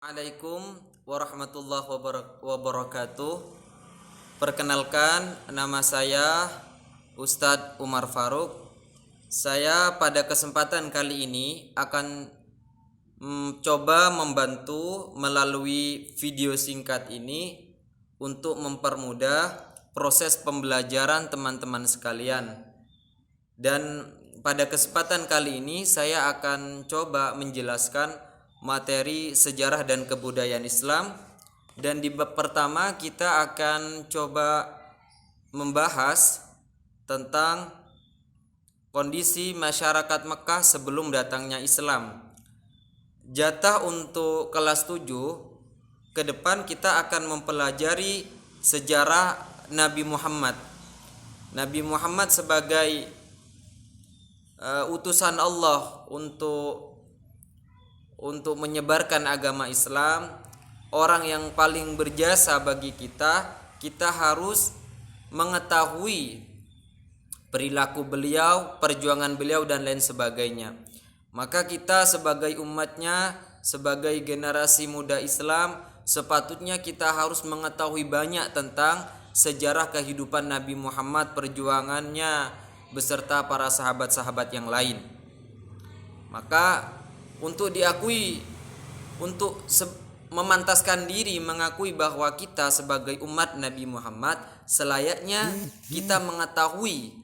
Assalamualaikum warahmatullahi wabarakatuh. Perkenalkan, nama saya Ustadz Umar Faruk. Saya pada kesempatan kali ini akan coba membantu melalui video singkat ini untuk mempermudah proses pembelajaran teman-teman sekalian. Dan pada kesempatan kali ini saya akan coba menjelaskan materi sejarah dan kebudayaan Islam, dan di bab pertama kita akan coba membahas tentang kondisi masyarakat Mekah sebelum datangnya Islam. Jatah untuk kelas 7 ke depan kita akan mempelajari sejarah Nabi Muhammad. Nabi Muhammad sebagai utusan Allah untuk menyebarkan agama Islam, orang yang paling berjasa bagi kita harus mengetahui perilaku beliau, perjuangan beliau dan lain sebagainya. Maka kita sebagai umatnya, sebagai generasi muda Islam, sepatutnya kita harus mengetahui banyak tentang sejarah kehidupan Nabi Muhammad, perjuangannya beserta para sahabat-sahabat yang lain. Maka untuk diakui, untuk memantaskan diri mengakui bahwa kita sebagai umat Nabi Muhammad selayaknya kita mengetahui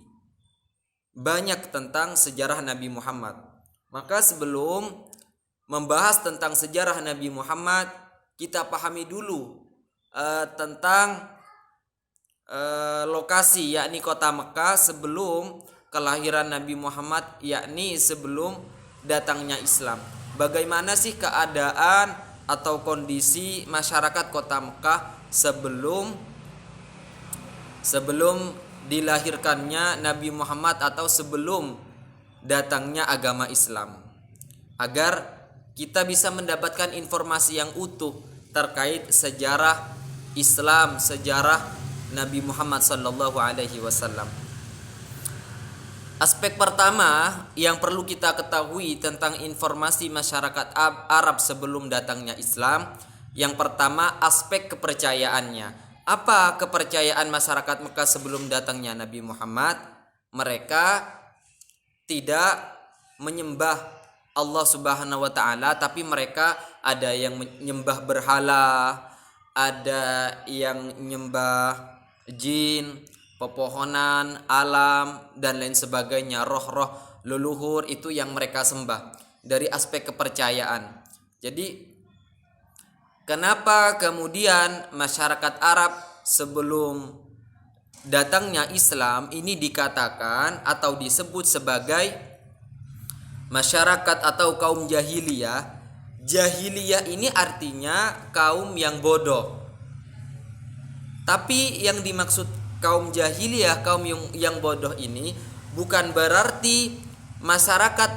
banyak tentang sejarah Nabi Muhammad. Maka sebelum membahas tentang sejarah Nabi Muhammad, kita pahami dulu tentang lokasi, yakni kota Mekah sebelum kelahiran Nabi Muhammad, yakni sebelum datangnya Islam. Bagaimana sih keadaan atau kondisi masyarakat kota Mekah sebelum dilahirkannya Nabi Muhammad atau sebelum datangnya agama Islam, agar kita bisa mendapatkan informasi yang utuh terkait sejarah Islam, sejarah Nabi Muhammad sallallahu alaihi wasallam. Aspek pertama yang perlu kita ketahui tentang informasi masyarakat Arab sebelum datangnya Islam, yang pertama aspek kepercayaannya. Apa kepercayaan masyarakat Mekah sebelum datangnya Nabi Muhammad? Mereka tidak menyembah Allah Subhanahu wa taala, tapi mereka ada yang menyembah berhala, ada yang menyembah jin, pepohonan, alam dan lain sebagainya, roh-roh leluhur itu yang mereka sembah dari aspek kepercayaan. Jadi kenapa kemudian masyarakat Arab sebelum datangnya Islam ini dikatakan atau disebut sebagai masyarakat atau kaum jahiliyah? Jahiliyah ini artinya kaum yang bodoh. Tapi yang dimaksud kaum jahiliyah, kaum yang bodoh ini bukan berarti masyarakat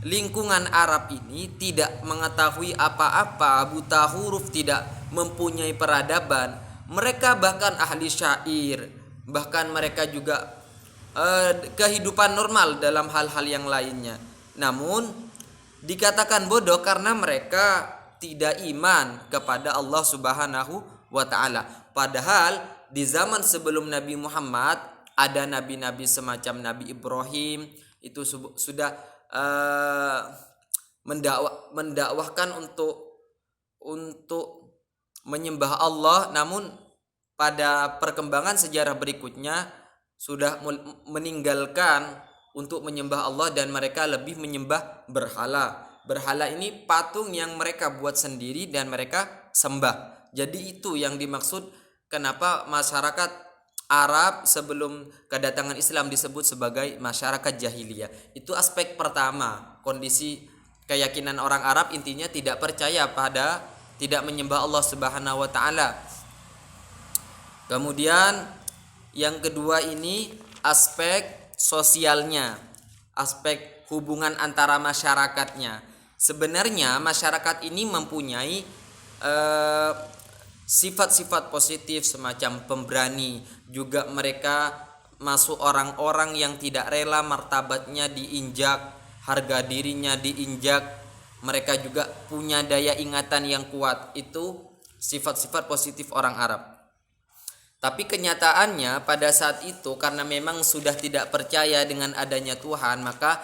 lingkungan Arab ini tidak mengetahui apa-apa, buta huruf, tidak mempunyai peradaban. Mereka bahkan ahli syair, bahkan mereka juga kehidupan normal dalam hal-hal yang lainnya. Namun dikatakan bodoh karena mereka tidak iman kepada Allah Subhanahu wa taala. Padahal di zaman sebelum Nabi Muhammad ada nabi-nabi semacam Nabi Ibrahim, itu sudah mendakwahkan untuk menyembah Allah, namun pada perkembangan sejarah berikutnya sudah meninggalkan untuk menyembah Allah dan mereka lebih menyembah berhala. Berhala ini patung yang mereka buat sendiri dan mereka sembah. Jadi itu yang dimaksud kenapa masyarakat Arab sebelum kedatangan Islam disebut sebagai masyarakat jahiliyah. Itu aspek pertama, kondisi keyakinan orang Arab intinya tidak percaya tidak menyembah Allah Subhanahu wa taala. Kemudian yang kedua ini aspek sosialnya, aspek hubungan antara masyarakatnya. Sebenarnya masyarakat ini mempunyai sifat-sifat positif semacam pemberani, juga mereka masuk orang-orang yang tidak rela martabatnya diinjak, harga dirinya diinjak, Mereka juga punya daya ingatan yang kuat. Itu sifat-sifat positif orang Arab. Tapi kenyataannya pada saat itu karena memang sudah tidak percaya dengan adanya Tuhan, maka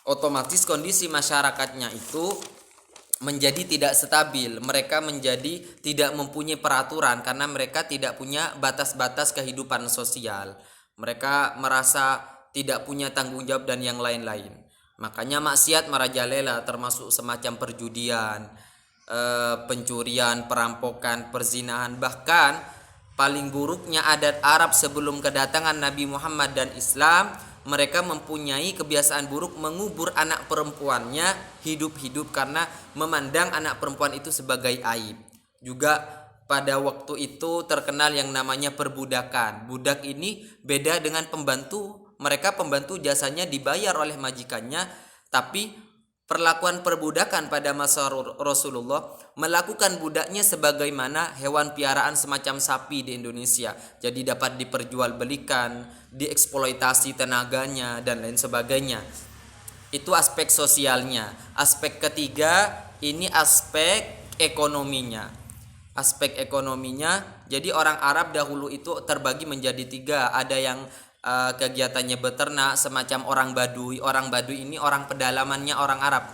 otomatis kondisi masyarakatnya itu menjadi tidak stabil. Mereka menjadi tidak mempunyai peraturan karena mereka tidak punya batas-batas kehidupan sosial. Mereka merasa tidak punya tanggung jawab dan yang lain-lain. Makanya maksiat merajalela, termasuk semacam perjudian, pencurian, perampokan, perzinahan. Bahkan paling buruknya adat Arab sebelum kedatangan Nabi Muhammad dan Islam, mereka mempunyai kebiasaan buruk mengubur anak perempuannya hidup-hidup karena memandang anak perempuan itu sebagai aib. Juga pada waktu itu terkenal yang namanya perbudakan. Budak ini beda dengan pembantu. Mereka pembantu jasanya dibayar oleh majikannya, tapi perlakuan perbudakan pada masa Rasulullah melakukan budaknya sebagaimana hewan piaraan semacam sapi di Indonesia. Jadi dapat diperjualbelikan, dieksploitasi tenaganya dan lain sebagainya. Itu aspek sosialnya. Aspek ketiga ini aspek ekonominya. Aspek ekonominya, jadi orang Arab dahulu itu terbagi menjadi tiga. Ada yang kegiatannya beternak semacam orang Baduy. Orang Baduy ini orang pedalamannya orang Arab.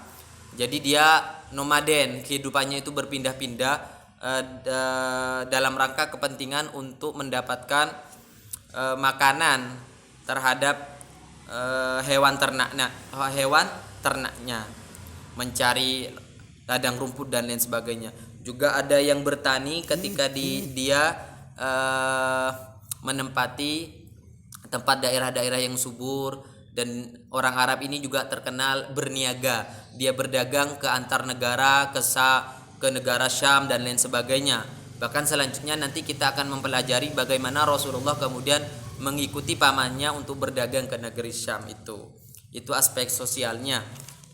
Jadi dia nomaden, kehidupannya itu berpindah-pindah dalam rangka kepentingan untuk mendapatkan makanan terhadap hewan ternaknya, mencari ladang rumput dan lain sebagainya. Juga ada yang bertani ketika dia menempati tempat daerah-daerah yang subur. Dan orang Arab ini juga terkenal berniaga. Dia berdagang ke antar negara, ke negara Syam dan lain sebagainya. Bahkan selanjutnya nanti kita akan mempelajari bagaimana Rasulullah kemudian mengikuti pamannya untuk berdagang ke negeri Syam itu. Itu aspek sosialnya.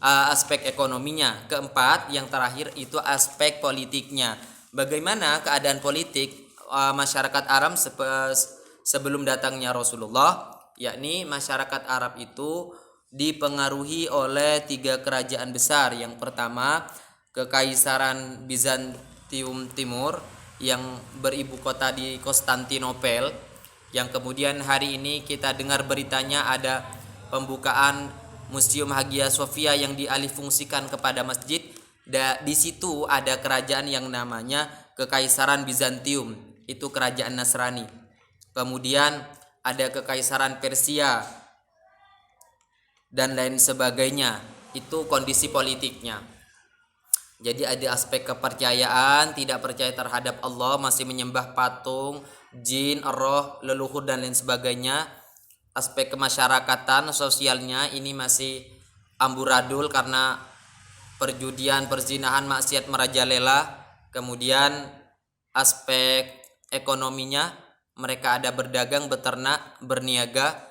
Aspek ekonominya. Keempat, yang terakhir itu aspek politiknya. Bagaimana keadaan politik masyarakat Arab sebelum datangnya Rasulullah, yakni masyarakat Arab itu dipengaruhi oleh tiga kerajaan besar. Yang pertama, Kekaisaran Bizantium Timur yang beribu kota di Konstantinopel, yang kemudian hari ini kita dengar beritanya ada pembukaan Museum Hagia Sophia yang dialihfungsikan kepada masjid. Di situ ada kerajaan yang namanya Kekaisaran Bizantium, itu kerajaan Nasrani. Kemudian ada Kekaisaran Persia dan lain sebagainya. Itu kondisi politiknya. Jadi ada aspek kepercayaan, tidak percaya terhadap Allah, masih menyembah patung, jin, roh, leluhur dan lain sebagainya. Aspek kemasyarakatan sosialnya ini masih amburadul karena perjudian, perzinahan, maksiat merajalela. Kemudian aspek ekonominya, mereka ada berdagang, beternak, berniaga.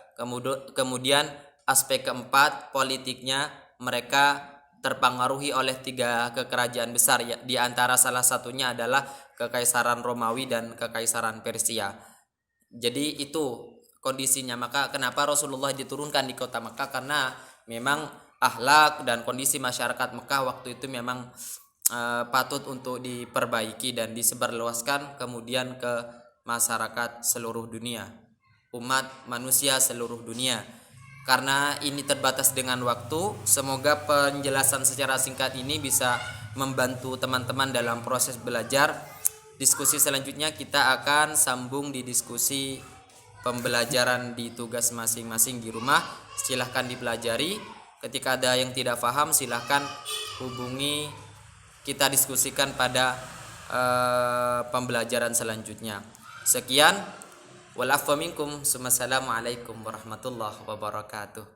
Kemudian aspek keempat politiknya, mereka terpengaruhi oleh tiga kekerajaan besar, ya, di antara salah satunya adalah Kekaisaran Romawi dan Kekaisaran Persia. Jadi itu kondisinya. Maka kenapa Rasulullah diturunkan di kota Mekah, karena memang akhlak dan kondisi masyarakat Mekah waktu itu memang patut untuk diperbaiki dan disebarluaskan kemudian ke masyarakat seluruh dunia, umat manusia seluruh dunia. Karena ini terbatas dengan waktu, semoga penjelasan secara singkat ini bisa membantu teman-teman dalam proses belajar. Diskusi selanjutnya kita akan sambung di diskusi pembelajaran di tugas masing-masing di rumah. Silahkan dipelajari. Ketika ada yang tidak paham, silahkan hubungi, kita diskusikan pada pembelajaran selanjutnya. Sekian, wal afwa minkum, assalamualaikum warahmatullahi wabarakatuh.